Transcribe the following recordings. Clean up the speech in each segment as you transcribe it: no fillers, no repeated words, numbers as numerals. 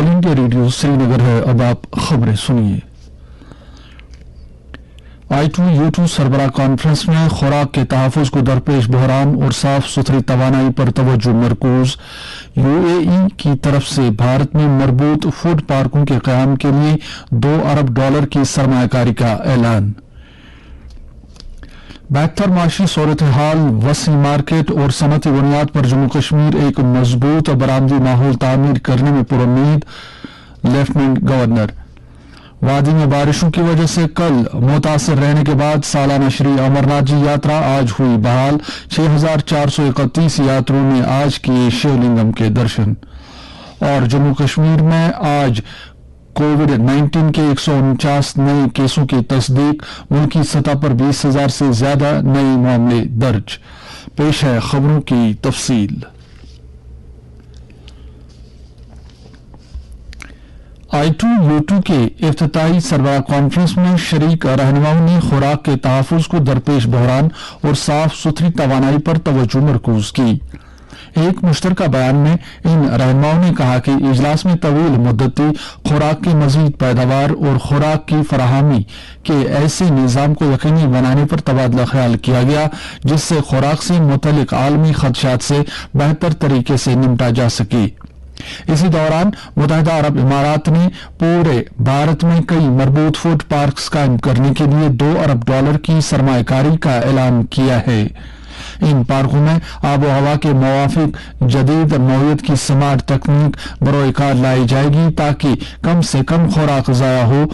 All India radio Srinagar है। अब आप खबरें सुनिए। I2U2 सरबराह कॉन्फ्रेंस में खुराक के तहफ़्फ़ुज़ को दरपेश बहरान और साफ सुथरी तवानाई पर तवज्जो मरकूज। UAE की तरफ से भारत में मरबूत फूड पार्कों के क़याम के लिए $2 अरब की सरमायाकारी का ऐलान। बेहतर माशी सूरत हाल, वसी मार्केट और सनती बुनियाद पर जम्मू कश्मीर एक मजबूत और बरामदी माहौल तामीर करने में पुरुम्मीद, लेफ्टिनेंट गवर्नर। वादी में बारिशों की वजह से कल मुतासर रहने के बाद सालाना श्री अमरनाथ जी यात्रा आज हुई बहाल। 6,431 यात्रियों ने आज किए शिवलिंगम के दर्शन। और जम्मू कश्मीर में आज कोविड-19 के 149 नए केसों की तस्दीक। मुल्की सतह पर 20,000 से ज्यादा नए मामले दर्ज। पेश है खबरों की तफसील। I2U2 के इफ्तिताई सरबराह कॉन्फ्रेंस में शरीक रहनुमाओं ने खुराक के तहफ़्फ़ुज़ को दरपेश बहरान और साफ सुथरी तवानाई पर तवज्जो मरकूज की। एक मुश्तरका बयान में इन रहनुमाओं ने कहा कि इजलास में तवील मुद्दती खुराक की मजीद पैदावार और खुराक की फराहमी के ऐसे निज़ाम को यकीनी बनाने पर तबादला ख्याल किया गया जिससे खुराक से मुतल्लिक आलमी खदशात से बेहतर तरीके से निपटा जा सके। इसी दौरान मुत्तहिदा अरब इमारात ने पूरे भारत में कई मरबूत फूड पार्क्स कायम करने के लिए $2 अरब की सरमायाकारी का ऐलान किया है। इन पार्कों में आबो हवा के मुवाफिक जदीद नौयत की स्मार्ट तकनीक बरोए कार लाई जाएगी ताकि कम से कम खुराक ज़ाया हो,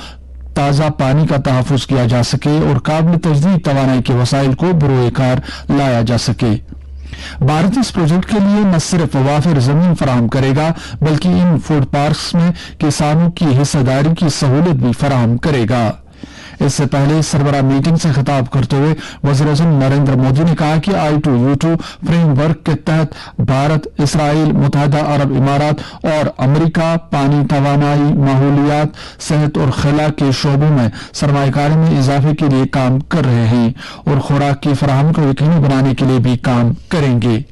ताज़ा पानी का तहफ़्फ़ुज़ किया जा सके और काबिल तजदीद तवानाई के वसाइल को बरोए कार लाया जा सके। भारत इस प्रोजेक्ट के लिए न सिर्फ वाफिर जमीन फराहम करेगा बल्कि इन फूड पार्क्स में किसानों की हिस्सेदारी की सहूलत भी फराहम करेगा। इससे पहले सरबराह मीटिंग से खिताब करते हुए वज़ीर-ए-आज़म नरेंद्र मोदी ने कहा कि I2U2 फ्रेमवर्क के तहत भारत, इसराइल, मुत्तहिदा अरब इमारात और अमेरिका पानी, तवानाई, माहौलियात, सेहत और खला के शोबों में सरमायाकारी में इजाफे के लिए काम कर रहे हैं और खुराक की फराहमी को यकीनी बनाने के लिए भी काम करेंगे।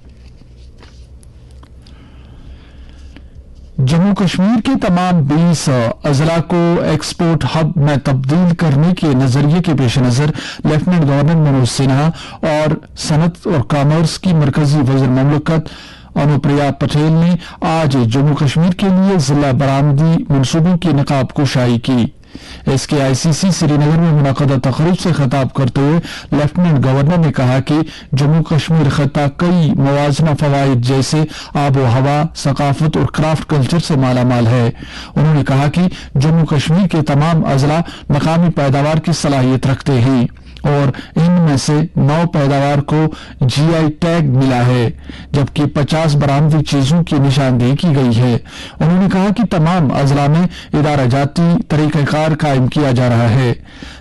जम्मू कश्मीर के तमाम 20 अजला को एक्सपोर्ट हब में तब्दील करने के नजरिए के पेश नजर लेफ्टिनेंट गवर्नर मनोज सिन्हा और सनत और कॉमर्स की मरकजी वज़ीर मुमलिकत अनुप्रिया पटेल ने आज जम्मू कश्मीर के लिए जिला बरामदी मनसूबों की नकाब कुशाई की। SKICC श्रीनगर में मुनक़दा तक़रीब से खिताब करते हुए लेफ्टिनेंट गवर्नर ने कहा कि जम्मू कश्मीर खत्ता कई मुवाज़ना फ़वाइद जैसे आबो हवा, सकाफत और क्राफ्ट कल्चर से मालामाल है। उन्होंने कहा कि जम्मू कश्मीर के तमाम अजला मकामी पैदावार की सलाहियत रखते हैं और इनमें से 9 पैदावार को GI टैग मिला है जबकि 50 बरामदी चीजों की निशानदेही की गई है। उन्होंने कहा कि तमाम अजला में इदारा जाती तरीक़ाकार कायम किया जा रहा है।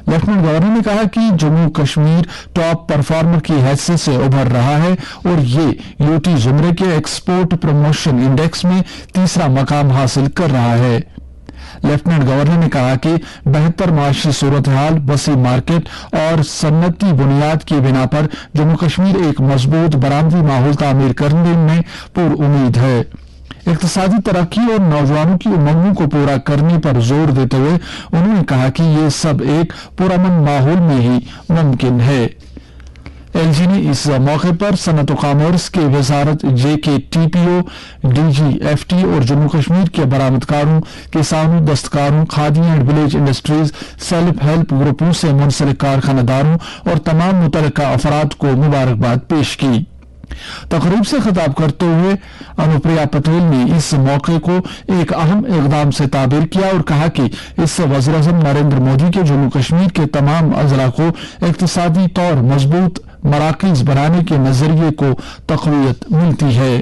लेफ्टिनेंट गवर्नर ने कहा कि जम्मू कश्मीर टॉप परफॉर्मर की हैसियत से उभर रहा है और ये UT ज़ुमरे के एक्सपोर्ट प्रमोशन इंडेक्स में तीसरा मकाम हासिल कर रहा है। लेफ्टिनेंट गवर्नर ने कहा कि बेहतर माशी सूरत हाल, वसी मार्केट और सन्नती बुनियाद की बिना पर जम्मू कश्मीर एक मजबूत बरामदी माहौल तामीर करने में पुर उम्मीद है। इक़्तिसादी तरक्की और नौजवानों की उमंगों को पूरा करने पर जोर देते हुए उन्होंने कहा कि ये सब एक पुरअमन माहौल में ही मुमकिन है। LG ने इस मौके पर सनत और कॉमर्स के वजारत JKTPO, DGFT और जम्मू कश्मीर के बरामदकारों, किसानों, दस्तकारों, khadi and village industries, self help ग्रुपों से मुंसलिक कारखानेदारों और तमाम मुतल्लिका अफराद को मुबारकबाद पेश की। तकरीब से खिताब करते हुए अनुप्रिया पटेल ने इस मौके को एक अहम इक़दाम से ताबीर किया और कहा कि इससे वज़ीर-ए-आज़म नरेंद्र मोदी के जम्मू कश्मीर के तमाम अजला को इक़्तिसादी तौर मजबूत मराकज़ बनाने के नजरिए को तक़वियत मिलती है।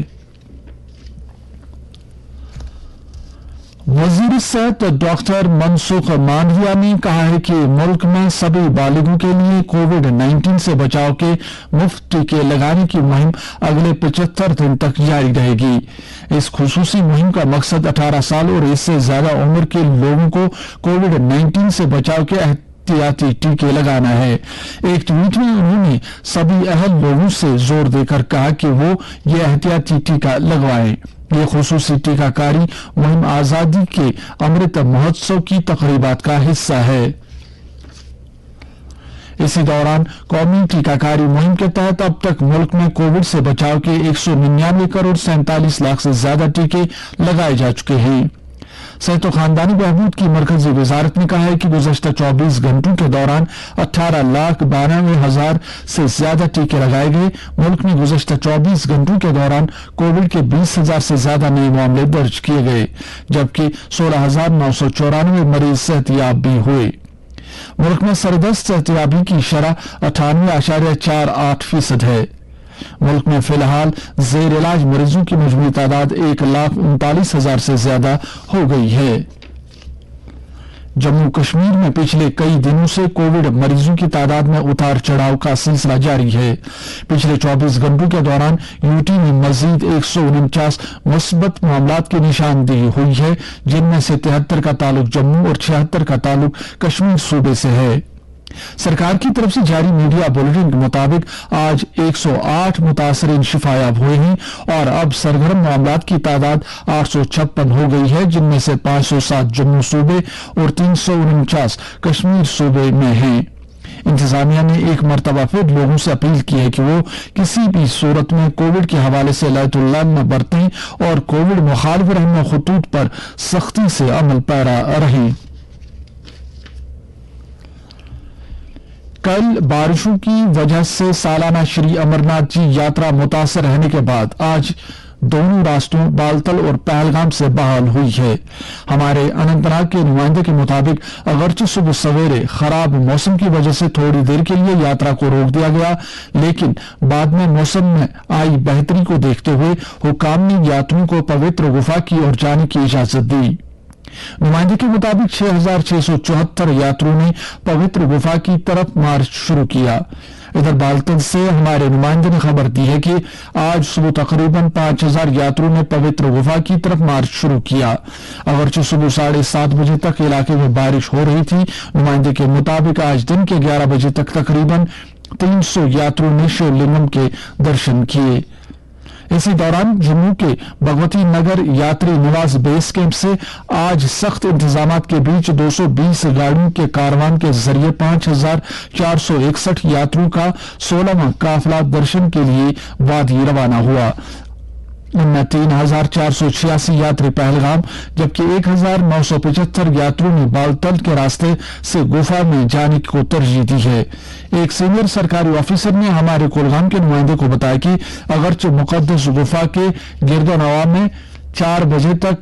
वज़ीर सेहत डॉक्टर मनसुख मांडविया ने कहा है कि मुल्क में सभी बालिगों के लिए कोविड-19 से बचाव के मुफ्त टीके लगाने की मुहिम अगले 75 दिन तक जारी रहेगी। इस खुसूसी मुहिम का मकसद 18 साल और इससे ज्यादा उम्र के लोगों को कोविड-19 से बचाव के एहतियाती टीके लगाना है। एक ट्वीट में उन्होंने सभी अहल लोगों से जोर देकर कहा कि वो ये एहतियाती टीका लगवाएं। ये खुसूसी टीकाकारी मुहिम आजादी के अमृत महोत्सव की तकरीबात का हिस्सा है। इसी दौरान कौमी टीकाकारी मुहिम के तहत अब तक मुल्क में कोविड से बचाव के 199 करोड़ 47 लाख से ज्यादा टीके लगाए जा चुके हैं। सेहत और खानदानी बहबूद की मरकजी वजारत ने कहा है कि गुज़श्ता 24 घंटों के दौरान 18,92,000 से ज्यादा टीके लगाए गए। मुल्क में गुज़श्ता 24 घंटों के दौरान कोविड के 20,000 से ज्यादा नए मामले दर्ज किए गए, जबकि 16,994 मरीज सेहतयाब भी हुए। मुल्क में सरदस्त सेहतयाबी की शरह 98.48% है। मुल्क में फिलहाल जेर इलाज मरीजों की मजमूई तादाद 1,39,000 से ज्यादा हो गई है। जम्मू कश्मीर में पिछले कई दिनों से कोविड मरीजों की तादाद में उतार चढ़ाव का सिलसिला जारी है। पिछले 24 घंटों के दौरान यूटी में मजीद 149 मुस्बत मामलात की निशानदेही हुई है, जिनमें से 73 का ताल्लुक जम्मू और 76 का ताल्लुक कश्मीर सूबे से है। सरकार की तरफ से जारी मीडिया बुलेटिन के मुताबिक आज 108 मुतासरीन शिफायाब हुए हैं और अब सरगर्म मामलात की तादाद 856 हो गई है, जिनमें से 507 जम्मू सूबे और 349 कश्मीर सूबे में हैं। इंतजामिया ने एक मरतबा फिर लोगों से अपील की है कि वो किसी भी सूरत में कोविड के हवाले से लायतुल्लाह न बरतें और कोविड मुखालिफ रहनुमा खतूत पर सख्ती से अमल पैरा रहें। कल बारिशों की वजह से सालाना श्री अमरनाथ जी यात्रा मुतासर रहने के बाद आज दोनों रास्तों बालतल और पहलगाम से बहाल हुई है। हमारे अनंतनाग के नुमाइंदे के मुताबिक अगरचे सुबह सवेरे खराब मौसम की वजह से थोड़ी देर के लिए यात्रा को रोक दिया गया, लेकिन बाद में मौसम में आई बेहतरी को देखते हुए हुकाम ने यात्रियों को पवित्र गुफा की ओर जाने की इजाजत दी। नुमाइंदे के मुताबिक 6,674 यात्रियों ने पवित्र गुफा की तरफ मार्च शुरू किया। इधर बालतल से हमारे नुमाइंदे ने खबर दी है कि आज सुबह तकरीबन 5,000 यात्रियों ने पवित्र गुफा की तरफ मार्च शुरू किया। अगरचे सुबह 7:30 बजे तक इलाके में बारिश हो रही थी। नुमाइंदे के मुताबिक आज दिन के 11 बजे तक तकरीबन 300 यात्रियों ने शिवलिंगम के दर्शन किए। इसी दौरान जम्मू के भगवती नगर यात्री निवास बेस कैंप से आज सख्त इंतजामात के बीच 220 गाड़ियों के कारवान के जरिए 5,461 यात्रियों का 16वां काफिला दर्शन के लिए वादी रवाना हुआ। इनमें 3,486 यात्री पहलगाम जबकि 1,975 यात्रियों ने बालतल के रास्ते से गुफा में जाने को तरजीह दी है। एक सीनियर सरकारी ऑफिसर ने हमारे कुलगाम के नुमाइंदे को बताया कि अगरचे मुकद्दस गुफा के गिरदोनवा में 4 बजे तक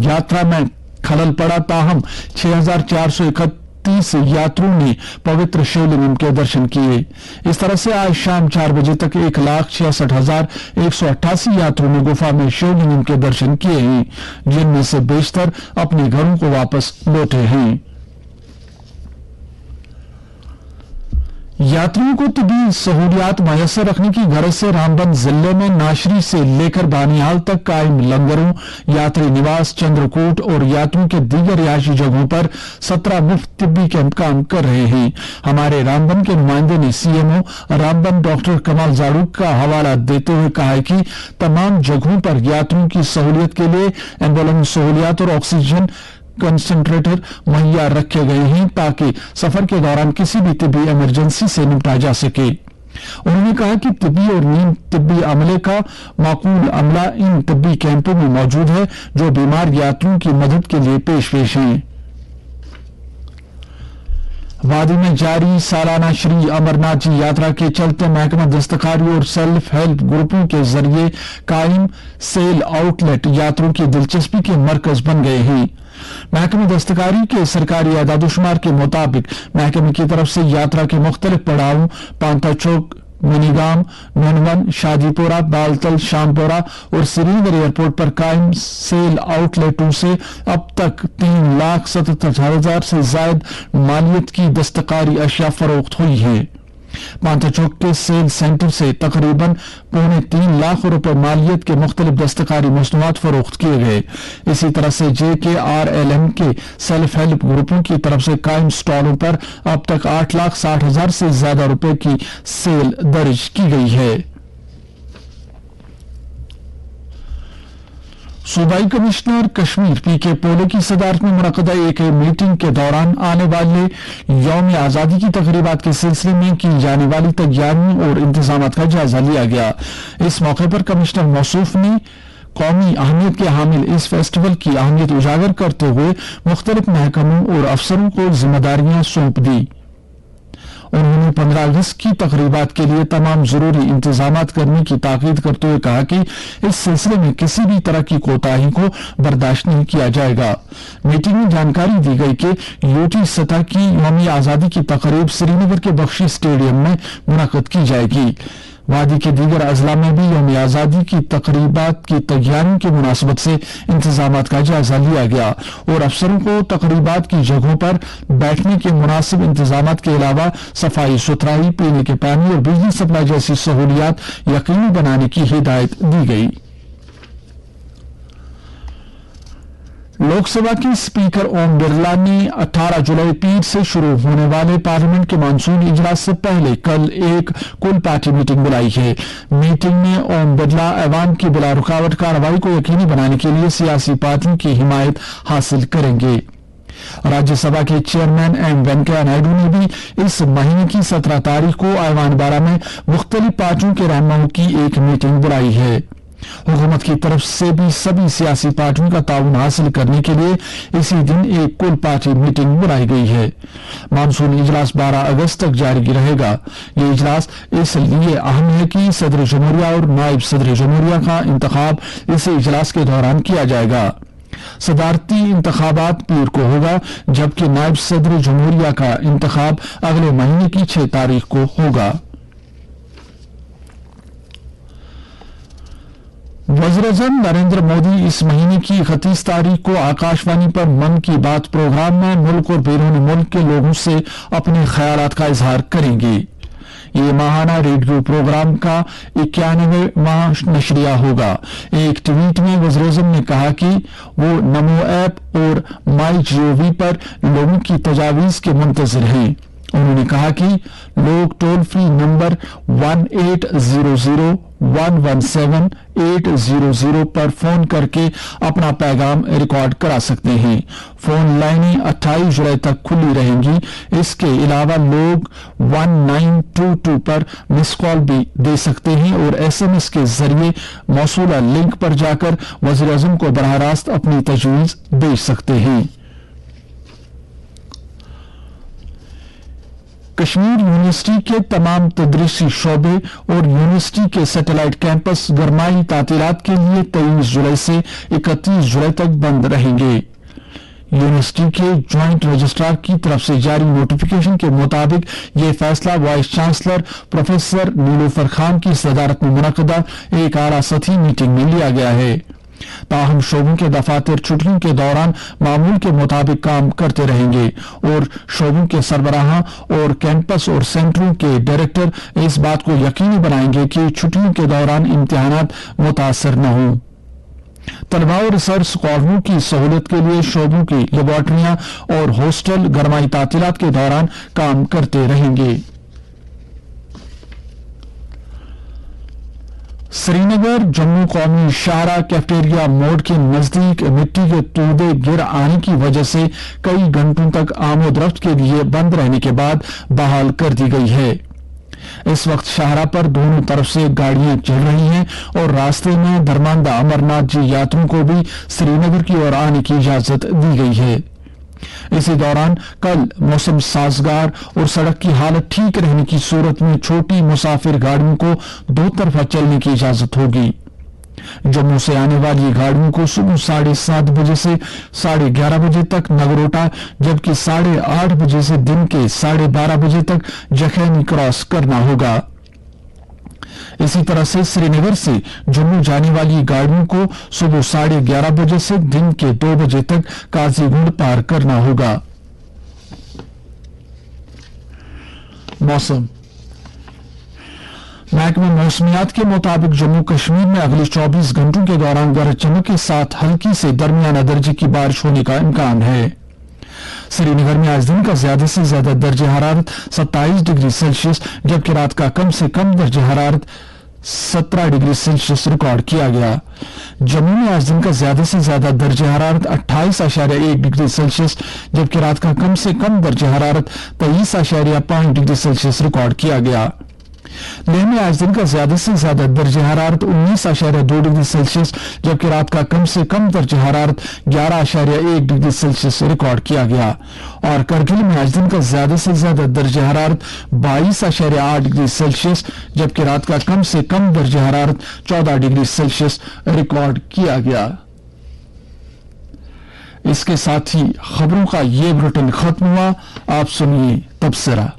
यात्रा में खलल पड़ा, ताहम 6,431 यात्रियों ने पवित्र शिवलिंगम के दर्शन किए। इस तरह से आज शाम 4 बजे तक 1,66,188 यात्रियों ने गुफा में शिवलिंगम के दर्शन किए हैं, जिनमें से बेशतर अपने घरों को वापस लौटे हैं। यात्रियों को तिब्बी सहूलियात मयसर रखने की गरज से रामबन जिले में नाशरी से लेकर बानिहाल तक कायम लंगरों, यात्री निवास, चंद्रकूट और यात्रियों के दीगर रिहायशी जगहों पर 17 मुफ्त तिब्बी कैंप काम कर रहे हैं। हमारे रामबन के नुमाइंदे ने सीएमओ रामबन डॉक्टर कमाल जाड़ूक का हवाला देते हुए कहा है कि तमाम जगहों पर यात्रियों की सहूलियत के लिए एम्बुलेंस सहूलियात और ऑक्सीजन कंसंट्रेटर मुहैया रखे गए हैं ताकि सफर के दौरान किसी भी तिब्बी इमरजेंसी से निपटा जा सके। उन्होंने कहा कि तिब्बी और नीम तिब्बी अमले का माकूल अमला इन तिब्बी कैंपों में मौजूद है, जो बीमार यात्रियों की मदद के लिए पेश हैं। वादी में जारी सालाना श्री अमरनाथ जी यात्रा के चलते महकमा दस्तकारी और सेल्फ हेल्प ग्रुपों के जरिए कायम सेल आउटलेट यात्रियों की दिलचस्पी के मरकज बन गए हैं। महकमे दस्तकारी के सरकारी आदादोशुमार के मुताबिक महकमे की तरफ से यात्रा के मुख्तलिफ पड़ावों पांता चौक, मनीगाम, ननवन, शादीपुरा, बालतल, शामपुरा और श्रीनगर एयरपोर्ट पर कायम सेल आउटलेटों से अब तक 3,77,000 से ज्यादा मालियत की दस्तकारी अशिया फरोख्त हुई है। पांता चौक के सेल सेंटर से तकरीबन 3.25 लाख रुपए मालियत के मुख्तलिफ दस्तकारी मसनूआत फरोख्त किए गए। इसी तरह से JKRLM के सेल्फ हेल्प ग्रुपों की तरफ से कायम स्टॉलों पर अब तक 8,60,000 से ज्यादा रुपए की सेल दर्ज की गई है। सूबाई कमिश्नर कश्मीर PK पोले की सदारत में मुनक़दा एक मीटिंग के दौरान आने वाले यौम आज़ादी की तकरीबात के सिलसिले में की जाने वाली तैयारियों और इंतजामात का जायजा लिया गया। इस मौके पर कमिश्नर मौसूफ ने कौमी अहमियत के हामिल इस फेस्टिवल की अहमियत उजागर करते हुए मुख्तलिफ महकमों और अफसरों को जिम्मेदारियां सौंप दी। उन्होंने 15 अगस्त की तकरीबात के लिए तमाम जरूरी इंतजामात करने की ताकीद करते हुए कहा कि इस सिलसिले में किसी भी तरह की कोताही को बर्दाश्त नहीं किया जाएगा। मीटिंग में जानकारी दी गई कि UT सतह की यौम आज़ादी की तकरीब श्रीनगर के बख्शी स्टेडियम में मुनक़द की जाएगी। वादी के दीगर अजला में भी यौम आज़ादी की तकरीबात की तैयारियों की मुनासबत से इंतजामात का जायजा लिया गया और अफसरों को तकरीबात की जगहों पर बैठने के मुनासिब इंतजामात के अलावा सफाई सुथराई, पीने के पानी और बिजली सप्लाई जैसी सहूलियात यकीनी बनाने की हिदायत दी गई। लोकसभा के स्पीकर ओम बिरला ने 18 जुलाई पीर से शुरू होने वाले पार्लियामेंट के मानसून इजलास से पहले कल एक कुल पार्टी मीटिंग बुलाई है। मीटिंग में ओम बिरला ऐवान की बिला रुकावट कार्रवाई को यकीनी बनाने के लिए सियासी पार्टियों की हिमायत हासिल करेंगे। राज्यसभा के चेयरमैन एम वेंकैया नायडू ने भी इस महीने की 17 तारीख को ऐवान बारा में मुख्तलिफ पार्टियों के रहनुमाओं की एक मीटिंग बुलाई है। हुकूमत की तरफ से भी सभी सियासी पार्टियों का ताउन हासिल करने के लिए इसी दिन एक कुल पार्टी मीटिंग बुलाई गई है। मानसून इजलास 12 अगस्त तक जारी रहेगा। ये इजलास इसलिए अहम है कि सदर जमहूरिया और नायब सदर जमहूरिया का इंतखाब इस इजलास के दौरान किया जाएगा। सदारती इंतखाबात पीर को होगा, जबकि नायब सदर जमहूरिया का इंतखाब अगले महीने की 6 तारीख को होगा। वज़ीर-ए-आज़म नरेंद्र मोदी इस महीने की 31 तारीख को आकाशवाणी पर मन की बात प्रोग्राम में मुल्क और बैरून मुल्क के लोगों से अपने ख्यालात का इजहार करेंगे। ये माहाना रेडियो प्रोग्राम का 91वां नशरिया होगा। एक ट्वीट में वज़ीर-ए-आज़म ने कहा कि वो नमो ऐप और MyGov पर लोगों की तजावीज़ के मुंतज़िर हैं। उन्होंने कहा कि लोग टोल फ्री नंबर 1-800-117-800 पर फोन करके अपना पैगाम रिकॉर्ड करा सकते हैं। फोन लाइनें 28 जुलाई तक खुली रहेंगी। इसके अलावा लोग 1922 पर मिस कॉल भी दे सकते हैं और SMS के जरिए मौसूला लिंक पर जाकर वज़ीर-ए-आज़म को बराह रास्त अपनी तजवीज़ भेज सकते हैं। कश्मीर यूनिवर्सिटी के तमाम तदरीसी शोबे और यूनिवर्सिटी के सैटेलाइट कैंपस गरमाई तातीलात के लिए 23 जुलाई से 31 जुलाई तक बंद रहेंगे। यूनिवर्सिटी के ज्वाइंट रजिस्ट्रार की तरफ से जारी नोटिफिकेशन के मुताबिक ये फैसला vice chancellor professor Nilufar Khan की सदारत में मुनक़दा एक आला सतही मीटिंग में लिया गया है। ताहम शोबों के दफातर छुट्टियों के दौरान मामूल के मुताबिक काम करते रहेंगे और शोबों के सरबराहां और कैंपस और सेंटरों के डायरेक्टर इस बात को यकीनी बनाएंगे कि छुट्टियों के दौरान इम्तिहानात मुतासर न हों। तलबा और रिसर्च स्कॉलरों की सहूलत के लिए शोबों की लेबॉर्ट्रियां और हॉस्टल गरमाई तातीलात के दौरान काम करते रहेंगे। श्रीनगर जम्मू कौमी शाहरा कैफेटेरिया मोड़ के नजदीक मिट्टी के तूदे गिर आने की वजह से कई घंटों तक आमोदरफ्त के लिए बंद रहने के बाद बहाल कर दी गई है। इस वक्त शाहरा पर दोनों तरफ से गाड़ियां चल रही हैं और रास्ते में धर्मांदा अमरनाथ जी यात्रियों को भी श्रीनगर की ओर आने की इजाजत दी गई है। इसी दौरान कल मौसम साजगार और सड़क की हालत ठीक रहने की सूरत में छोटी मुसाफिर गाड़ियों को दो तरफा चलने की इजाजत होगी। जम्मू से आने वाली गाड़ियों को सुबह 7:30 बजे से 11:30 बजे तक नगरोटा, जबकि 8:30 बजे से दिन के 12:30 बजे तक जखैनी क्रॉस करना होगा। इसी तरह से श्रीनगर से जम्मू जाने वाली गाड़ियों को सुबह 11:30 बजे से दिन के 2 बजे तक काजीगुंड पार करना होगा। मौसम महकमे मौसमियात के मुताबिक जम्मू कश्मीर में अगले 24 घंटों के दौरान गरज चमक के साथ हल्की से दरमियाना दर्जे की बारिश होने का इम्कान है। श्रीनगर में आज दिन का ज्यादा से ज्यादा दर्जे हरारत 27 डिग्री सेल्सियस जबकि रात का कम से कम दर्जे हरारत 17 डिग्री सेल्सियस रिकॉर्ड किया गया। जम्मू में आज दिन का ज्यादा से ज्यादा दर्जे हरारत 28.1 डिग्री सेल्सियस जबकि रात का कम से कम दर्जे हरारत 23.5 डिग्री सेल्सियस रिकॉर्ड किया गया। लेह में आज दिन का ज्यादा से ज्यादा दर्जे हरारत 19.2 डिग्री सेल्सियस जबकि रात का कम से कम दर्जे हरारत 11.1 डिग्री सेल्सियस रिकॉर्ड किया गया और करगिल में आज दिन का ज्यादा से ज्यादा दर्जे हरारत 22.8 डिग्री सेल्सियस जबकि रात का कम से कम दर्जे हरारत 14 डिग्री सेल्सियस रिकॉर्ड किया गया। इसके साथ ही खबरों का ये बुलेटिन खत्म हुआ। आप सुनिए तबसरा।